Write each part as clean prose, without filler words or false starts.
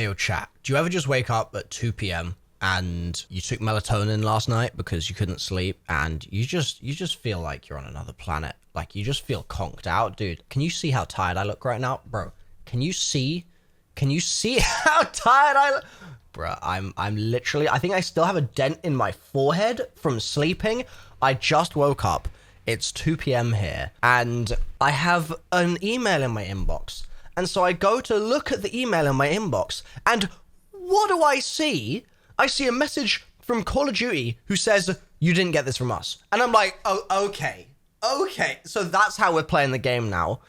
Hey, yo, chat. Do you ever just wake up at 2 p.m. and you took melatonin last night because you couldn't sleep and you just feel like you're on another planet? Like, you just feel conked out, dude. Can you see how tired I look right now? Bro, can you see how tired I look? Bro, I'm literally, I think I still have a dent in my forehead from sleeping. I just woke up. It's 2 p.m. here and I have an email in my inbox. And so I go to look at the email in my inbox, and what do I see? I see a message from Call of Duty who says, you didn't get this from us. And I'm like, oh, okay. So that's how we're playing the game now.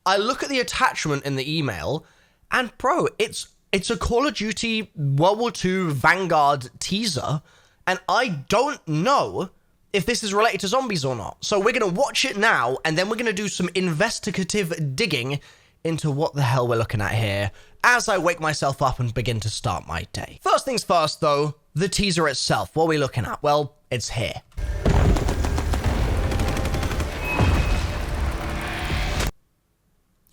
I look at the attachment in the email, and bro, it's a Call of Duty World War II Vanguard teaser, and I don't know if this is related to zombies or not. So we're going to watch it now, and then we're going to do some investigative digging into what the hell we're looking at here as I wake myself up and begin to start my day. First things first, though, the teaser itself. What are we looking at? Well, it's here.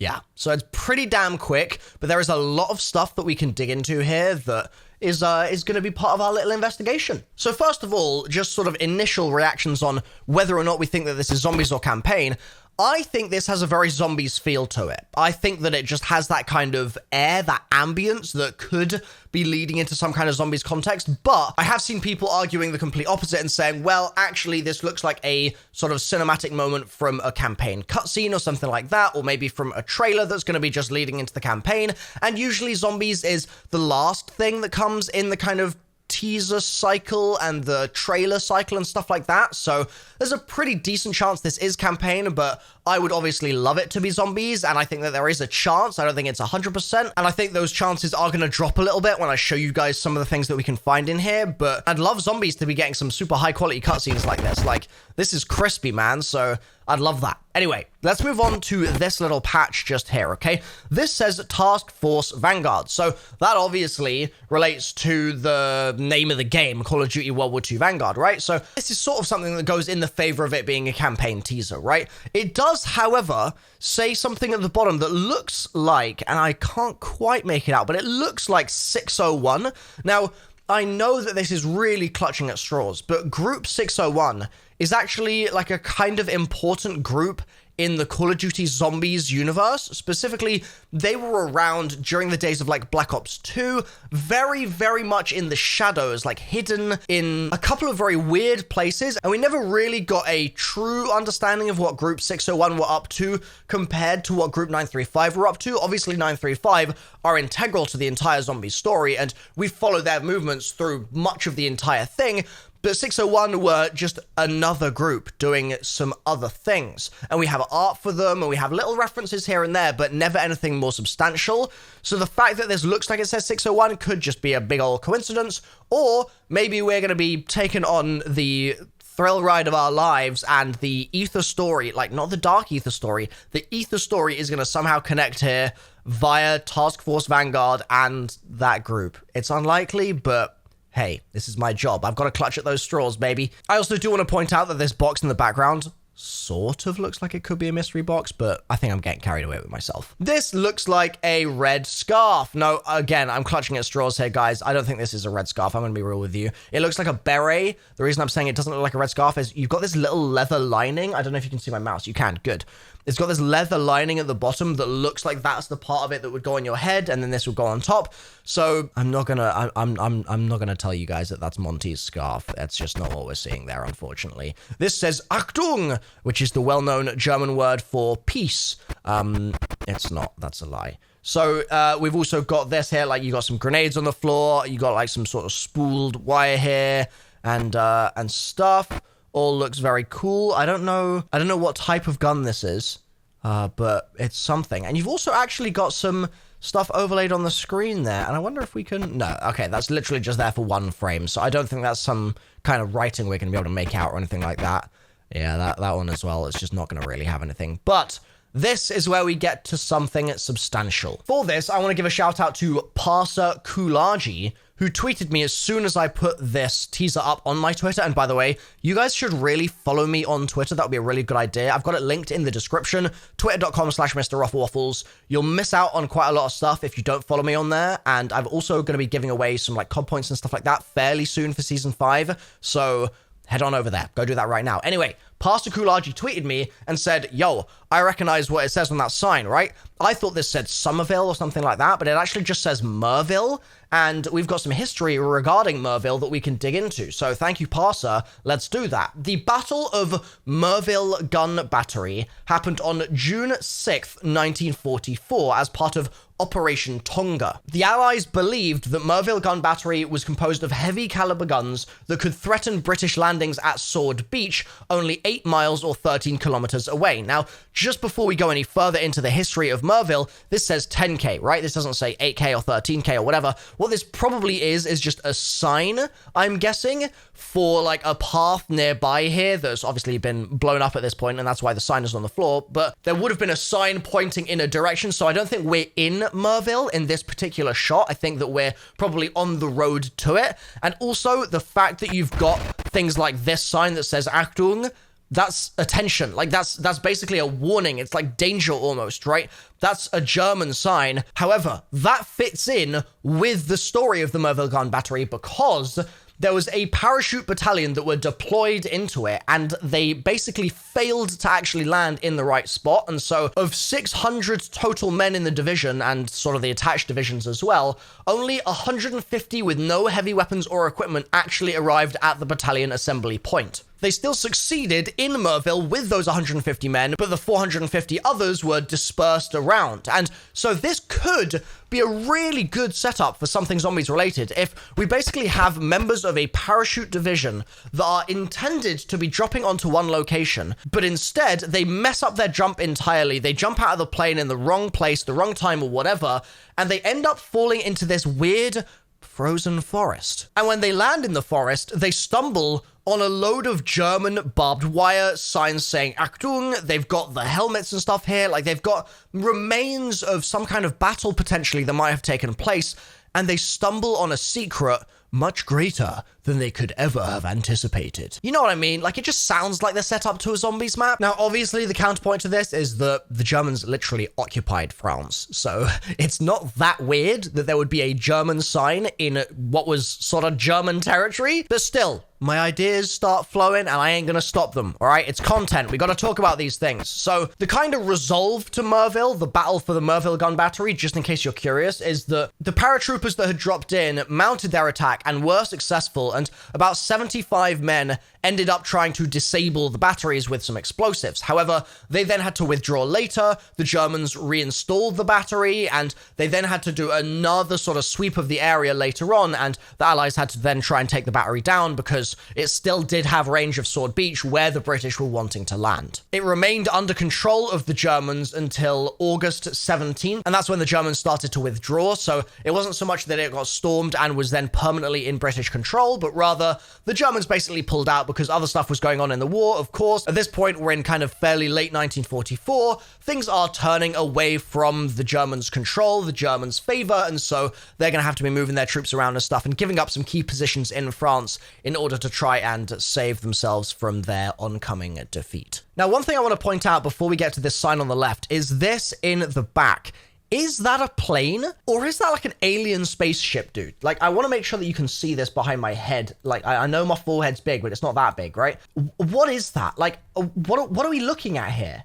Yeah, so it's pretty damn quick, but there is a lot of stuff that we can dig into here that is going to be part of our little investigation. So first of all, just sort of initial reactions on whether or not we think that this is zombies or campaign. I think this has a very zombies feel to it. I think that it just has that kind of air, that ambience that could be leading into some kind of zombies context. But I have seen people arguing the complete opposite and saying, well, actually, this looks like a sort of cinematic moment from a campaign cutscene or something like that, or maybe from a trailer that's going to be just leading into the campaign. And usually zombies is the last thing that comes in the kind of teaser cycle and the trailer cycle and stuff like that. So there's a pretty decent chance this is campaign, but I would obviously love it to be zombies, and I think that there is a chance. I don't think it's 100%, and I think those chances are going to drop a little bit when I show you guys some of the things that we can find in here, but I'd love zombies to be getting some super high quality cutscenes like this. Like, this is crispy, man, so I'd love that. Anyway, let's move on to this little patch just here, okay? This says Task Force Vanguard, so that obviously relates to the name of the game, Call of Duty World War II Vanguard, right? So this is sort of something that goes in the favor of it being a campaign teaser, right? It does, however, say something at the bottom that looks like, and I can't quite make it out, but it looks like 601. Now, I know that this is really clutching at straws, but Group 601 is actually like a kind of important group in the Call of Duty Zombies universe. Specifically, they were around during the days of like Black Ops 2, very, very much in the shadows, like hidden in a couple of very weird places. And we never really got a true understanding of what Group 601 were up to compared to what Group 935 were up to. Obviously, 935 are integral to the entire zombie story, and we follow their movements through much of the entire thing. But 601 were just another group doing some other things. And we have art for them, and we have little references here and there, but never anything more substantial. So the fact that this looks like it says 601 could just be a big old coincidence, or maybe we're going to be taken on the thrill ride of our lives, and the ether story, like not the dark ether story, the ether story is going to somehow connect here via Task Force Vanguard and that group. It's unlikely, but hey, this is my job. I've got to clutch at those straws, baby. I also do want to point out that this box in the background sort of looks like it could be a mystery box, but I think I'm getting carried away with myself. This looks like a red scarf. No, again, I'm clutching at straws here, guys. I don't think this is a red scarf. I'm going to be real with you. It looks like a beret. The reason I'm saying it doesn't look like a red scarf is you've got this little leather lining. I don't know if you can see my mouse. You can. Good. It's got this leather lining at the bottom that looks like that's the part of it that would go on your head, and then this would go on top. So I'm not gonna tell you guys that that's Monty's scarf. That's just not what we're seeing there, unfortunately. This says Achtung, which is the well-known German word for peace. It's not. That's a lie. So we've also got this here, like you got some grenades on the floor. You got like some sort of spooled wire here and stuff. All looks very cool. I don't know what type of gun this is, but it's something. And you've also actually got some stuff overlaid on the screen there, and I wonder if we can... No, okay, that's literally just there for one frame, so I don't think that's some kind of writing we're going to be able to make out or anything like that. Yeah, that one as well. It's just not going to really have anything. But this is where we get to something substantial. For this, I want to give a shout out to Parsa Kulaji, who tweeted me as soon as I put this teaser up on my Twitter. And by the way, you guys should really follow me on Twitter. That would be a really good idea. I've got it linked in the description, twitter.com/MrRoflWaffles. You'll miss out on quite a lot of stuff if you don't follow me on there. And I'm also going to be giving away some like COD points and stuff like that fairly soon for season 5. So head on over there. Go do that right now. Anyway, Pastor Coolagy tweeted me and said, yo, I recognize what it says on that sign, right? I thought this said Somerville or something like that, but it actually just says Merville. And we've got some history regarding Merville that we can dig into. So thank you, Parser. Let's do that. The Battle of Merville Gun Battery happened on June 6th, 1944, as part of Operation Tonga. The Allies believed that Merville Gun Battery was composed of heavy caliber guns that could threaten British landings at Sword Beach, only 8 miles or 13 kilometers away. Now, just before we go any further into the history of Merville, this says 10K, right? This doesn't say 8K or 13K or whatever. What this probably is just a sign, I'm guessing, for like a path nearby here that's obviously been blown up at this point, and that's why the sign is on the floor. But there would have been a sign pointing in a direction, so I don't think we're in Merville in this particular shot. I think that we're probably on the road to it. And also the fact that you've got things like this sign that says Achtung, that's attention. Like that's basically a warning. It's like danger almost, right? That's a German sign. However, that fits in with the story of the Merville Gun Battery because there was a parachute battalion that were deployed into it, and they basically failed to actually land in the right spot. And so of 600 total men in the division and sort of the attached divisions as well, only 150 with no heavy weapons or equipment actually arrived at the battalion assembly point. They still succeeded in Merville with those 150 men, but the 450 others were dispersed around. And so this could be a really good setup for something zombies related if we basically have members of a parachute division that are intended to be dropping onto one location, but instead they mess up their jump entirely. They jump out of the plane in the wrong place, the wrong time or whatever, and they end up falling into this weird frozen forest. And when they land in the forest, they stumble on a load of German barbed wire signs saying Achtung. They've got the helmets and stuff here. Like they've got remains of some kind of battle potentially that might have taken place. And they stumble on a secret much greater than they could ever have anticipated. You know what I mean? Like, it just sounds like they're set up to a zombies map. Now, obviously, the counterpoint to this is that the Germans literally occupied France. So it's not that weird that there would be a German sign in what was sort of German territory. But still, my ideas start flowing and I ain't gonna stop them, all right? It's content. We gotta talk about these things. So the kind of resolve to Merville, the battle for the Merville Gun Battery, just in case you're curious, is that the paratroopers that had dropped in mounted their attack and were successful, and about 75 men ended up trying to disable the batteries with some explosives. However, they then had to withdraw later. The Germans reinstalled the battery, and they then had to do another sort of sweep of the area later on, and the Allies had to then try and take the battery down because it still did have range of Sword Beach where the British were wanting to land. It remained under control of the Germans until August 17th, and that's when the Germans started to withdraw. So it wasn't so much that it got stormed and was then permanently in British control, but rather the Germans basically pulled out because other stuff was going on in the war, of course. At this point, we're in kind of fairly late 1944. Things are turning away from the Germans' control, the Germans' favor, and so they're going to have to be moving their troops around and stuff and giving up some key positions in France in order to try and save themselves from their oncoming defeat. Now, one thing I want to point out before we get to this sign on the left is this in the back. Is that a plane? Or is that like an alien spaceship, dude? Like, I want to make sure that you can see this behind my head. Like, I know my forehead's big, but it's not that big, right? What is that? Like, what are we looking at here?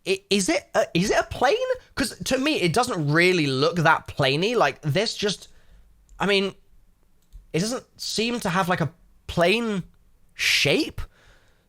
Is it a plane? Because to me, it doesn't really look that planey. Like, this just, I mean, it doesn't seem to have like a plane shape.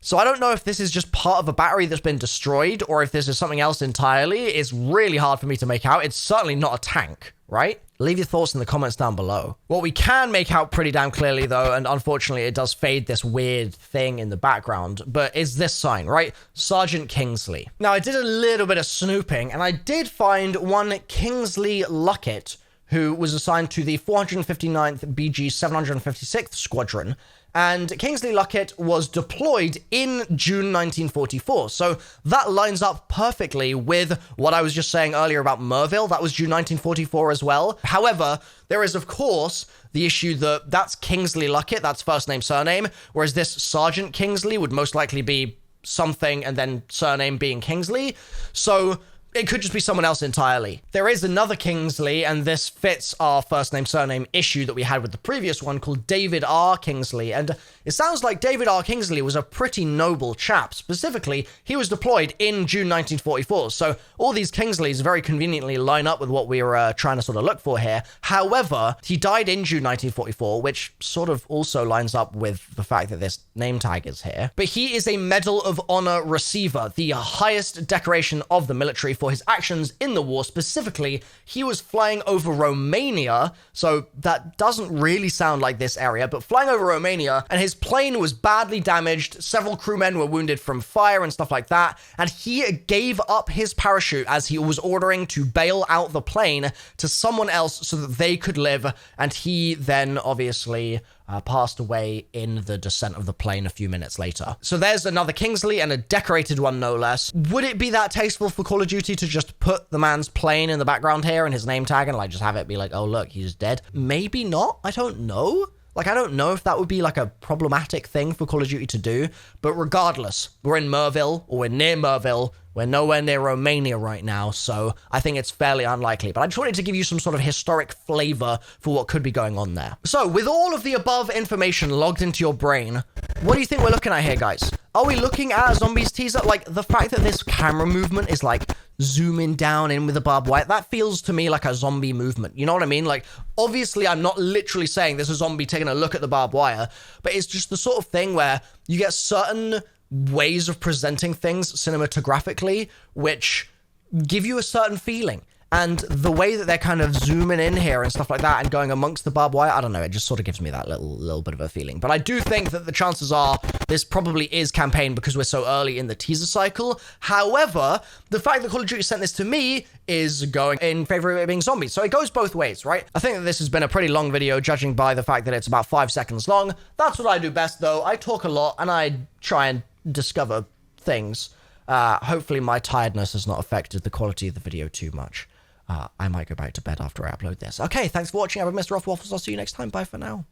So I don't know if this is just part of a battery that's been destroyed or if this is something else entirely. It's really hard for me to make out. It's certainly not a tank, right? Leave your thoughts in the comments down below. What we can make out pretty damn clearly, though, and unfortunately it does fade this weird thing in the background, but is this sign, right? Sergeant Kingsley. Now, I did a little bit of snooping, and I did find one Kingsley Luckett who was assigned to the 459th BG 756th Squadron, and Kingsley Luckett was deployed in June 1944. So that lines up perfectly with what I was just saying earlier about Merville. That was June 1944 as well. However, there is, of course, the issue that that's Kingsley Luckett, that's first name, surname, whereas this Sergeant Kingsley would most likely be something and then surname being Kingsley. So it could just be someone else entirely. There is another Kingsley, and this fits our first name, surname issue that we had with the previous one, called David R. Kingsley. And it sounds like David R. Kingsley was a pretty noble chap. Specifically, he was deployed in June 1944. So all these Kingsleys very conveniently line up with what we were trying to sort of look for here. However, he died in June 1944, which sort of also lines up with the fact that this name tag is here. But he is a Medal of Honor receiver, the highest decoration of the military for his actions in the war. Specifically, he was flying over Romania, so that doesn't really sound like this area, but flying over Romania, and his plane was badly damaged. Several crewmen were wounded from fire and stuff like that, and he gave up his parachute as he was ordering to bail out the plane to someone else so that they could live, and he then obviously passed away in the descent of the plane a few minutes later. So there's another Kingsley, and a decorated one no less. Would it be that tasteful for Call of Duty to just put the man's plane in the background here and his name tag and like just have it be like, oh look, he's dead? Maybe not. I don't know. Like, I don't know if that would be like a problematic thing for Call of Duty to do, but regardless, we're in Merville, or we're near Merville. We're nowhere near Romania right now, so I think it's fairly unlikely. But I just wanted to give you some sort of historic flavor for what could be going on there. So, with all of the above information logged into your brain, what do you think we're looking at here, guys? Are we looking at a zombies teaser? Like, the fact that this camera movement is like zooming down in with the barbed wire, that feels to me like a zombie movement. You know what I mean? Like, obviously, I'm not literally saying there's a zombie taking a look at the barbed wire, but it's just the sort of thing where you get certain ways of presenting things cinematographically which give you a certain feeling. And the way that they're kind of zooming in here and stuff like that and going amongst the barbed wire, I don't know, it just sort of gives me that little bit of a feeling. But I do think that the chances are this probably is campaign because we're so early in the teaser cycle. However, the fact that Call of Duty sent this to me is going in favor of it being zombies. So it goes both ways, right? I think that this has been a pretty long video, judging by the fact that it's about 5 seconds long. That's what I do best, though. I talk a lot and I try and discover things. Hopefully my tiredness has not affected the quality of the video too much. I might go back to bed after I upload this. Okay, thanks for watching. I've been MrRoflWaffles. I'll see you next time. Bye for now.